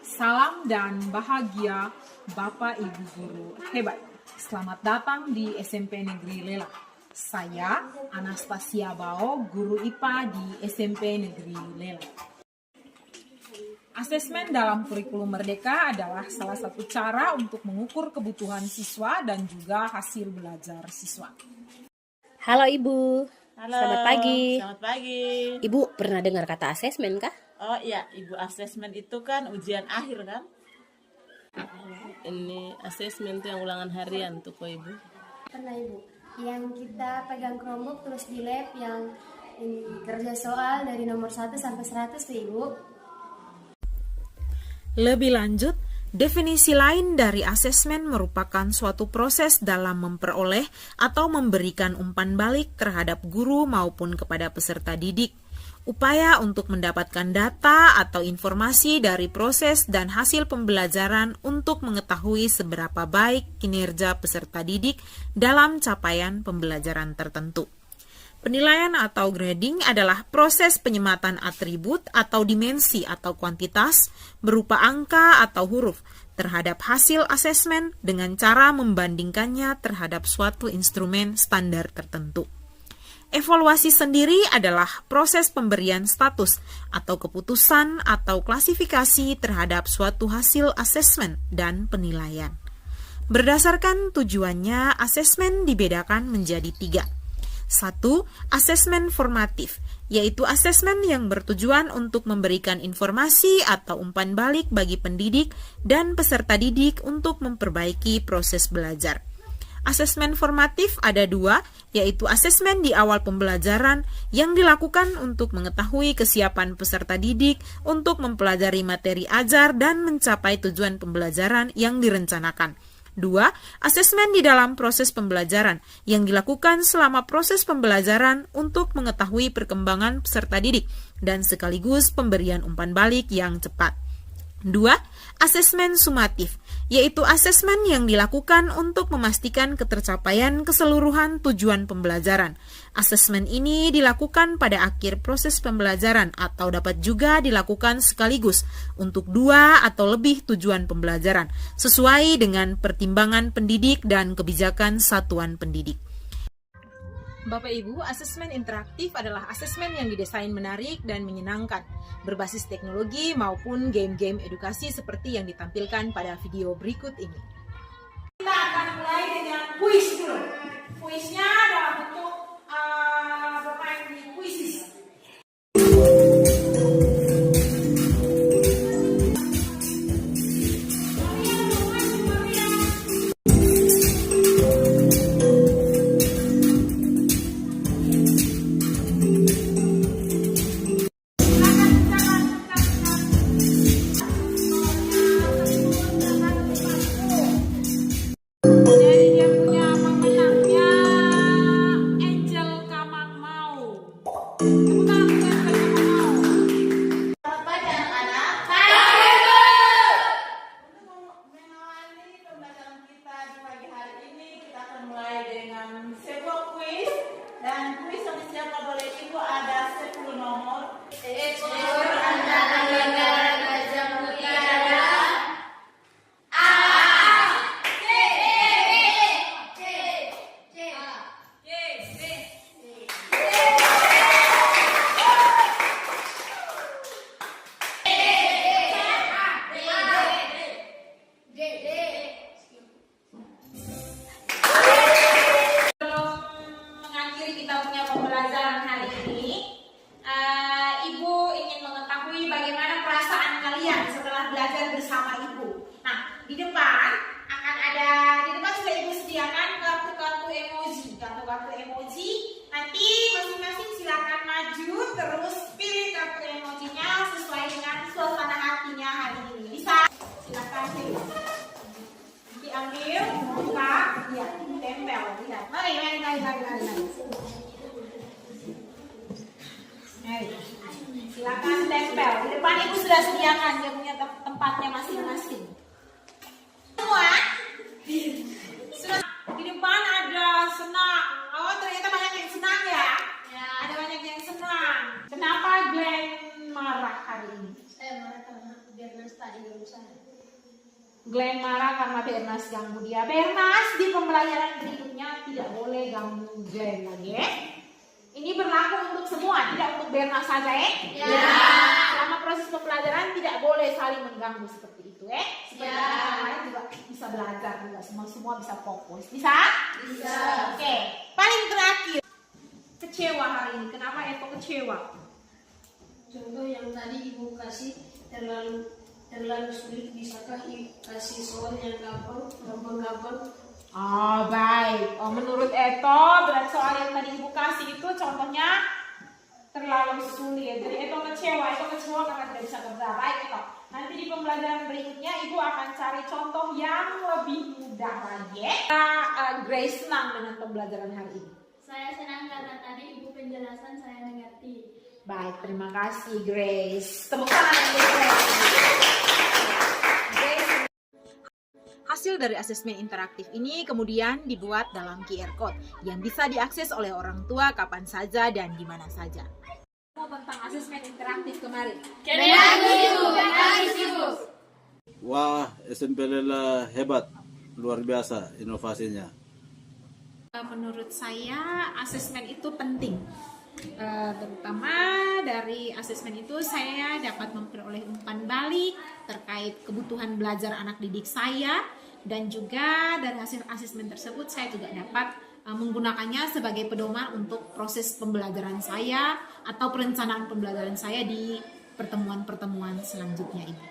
Salam dan bahagia Bapak Ibu Guru hebat. Selamat datang di SMP Negeri Lela. Saya Anastasia Bao, Guru IPA di SMP Negeri Lela. Asesmen dalam kurikulum Merdeka adalah salah satu cara untuk mengukur kebutuhan siswa dan juga hasil belajar siswa. Halo Ibu. Halo, Selamat pagi. Selamat pagi. Ibu pernah dengar kata asesmen kah? Oh iya, Ibu, asesmen itu kan ujian akhir kan? Ini asesmen itu yang ulangan harian tuh kok Ibu. Pernah Ibu, yang kita pegang Chromebook terus di lab yang kerja soal dari nomor 1 sampai 100 tuh Ibu. Lebih lanjut, definisi lain dari asesmen merupakan suatu proses dalam memperoleh atau memberikan umpan balik terhadap guru maupun kepada peserta didik. Upaya untuk mendapatkan data atau informasi dari proses dan hasil pembelajaran untuk mengetahui seberapa baik kinerja peserta didik dalam capaian pembelajaran tertentu. Penilaian atau grading adalah proses penyematan atribut atau dimensi atau kuantitas berupa angka atau huruf terhadap hasil asesmen dengan cara membandingkannya terhadap suatu instrumen standar tertentu. Evaluasi sendiri adalah proses pemberian status atau keputusan atau klasifikasi terhadap suatu hasil asesmen dan penilaian. Berdasarkan tujuannya, asesmen dibedakan menjadi 3. 1. Asesmen formatif, yaitu asesmen yang bertujuan untuk memberikan informasi atau umpan balik bagi pendidik dan peserta didik untuk memperbaiki proses belajar. Asesmen formatif ada 2, yaitu asesmen di awal pembelajaran yang dilakukan untuk mengetahui kesiapan peserta didik untuk mempelajari materi ajar dan mencapai tujuan pembelajaran yang direncanakan. 2. Asesmen di dalam proses pembelajaran yang dilakukan selama proses pembelajaran untuk mengetahui perkembangan peserta didik dan sekaligus pemberian umpan balik yang cepat. 2. Asesmen sumatif, yaitu asesmen yang dilakukan untuk memastikan ketercapaian keseluruhan tujuan pembelajaran. Asesmen ini dilakukan pada akhir proses pembelajaran atau dapat juga dilakukan sekaligus untuk 2 atau lebih tujuan pembelajaran, sesuai dengan pertimbangan pendidik dan kebijakan satuan pendidik. Bapak Ibu, asesmen interaktif adalah asesmen yang didesain menarik dan menyenangkan, berbasis teknologi maupun game-game edukasi seperti yang ditampilkan pada video berikut ini. Kita akan mulai dengan kuis dulu. Kuisnya dalam bentuk bermain di kuisis. Nanti masing-masing silakan maju, terus pilih kartu emojinya sesuai dengan suasana hatinya hari ini. Bisa? Silakan pilih. Diambil, buka, ya, tempel. Lihat. Mari. Silakan tempel. Di depan Ibu sudah sediakan, dia punya tempatnya masing-masing. Semua? Sudah. Di depan ada senang. Oh, ternyata banyak yang senang ya? Ada banyak yang senang. Kenapa Glenn marah hari ini? Marah karena biar Glenn marah karena Bernas ganggu dia. Bernas, di pembelajaran berikutnya tidak boleh ganggu Glenn lagi, ya. Ini berlaku untuk semua, tidak untuk Bernas saja, ya. Selama proses pembelajaran tidak boleh saling mengganggu seperti itu, ya. Supaya orang lain juga bisa belajar, juga semua bisa fokus. Bisa? Bisa. Oke. Paling terakhir, kecewa hari ini. Kenapa Eko kecewa? Contoh yang tadi Ibu kasih terlalu sulit, bisakah kasih soal yang gampang? Baik. Menurut Eto, berat soal yang tadi Ibu kasih itu contohnya terlalu sulit. Jadi Eto kecewa karena tidak bisa kerja. Baik Eto. Nanti di pembelajaran berikutnya Ibu akan cari contoh yang lebih mudah lagi. Grace senang dengan pembelajaran hari ini. Saya senang karena tadi Ibu penjelasan saya mengerti. Baik, terima kasih Grace. Tepuk tangan untuk Grace. Hasil dari asesmen interaktif ini kemudian dibuat dalam QR Code yang bisa diakses oleh orang tua kapan saja dan di mana saja. Tentang asesmen interaktif kemarin. Wah, SMP Lela hebat, luar biasa inovasinya. Menurut saya asesmen itu penting. Terutama dari asesmen itu saya dapat memperoleh umpan balik terkait kebutuhan belajar anak didik saya, dan juga dari hasil asesmen tersebut saya juga dapat menggunakannya sebagai pedoman untuk proses pembelajaran saya atau perencanaan pembelajaran saya di pertemuan-pertemuan selanjutnya ini.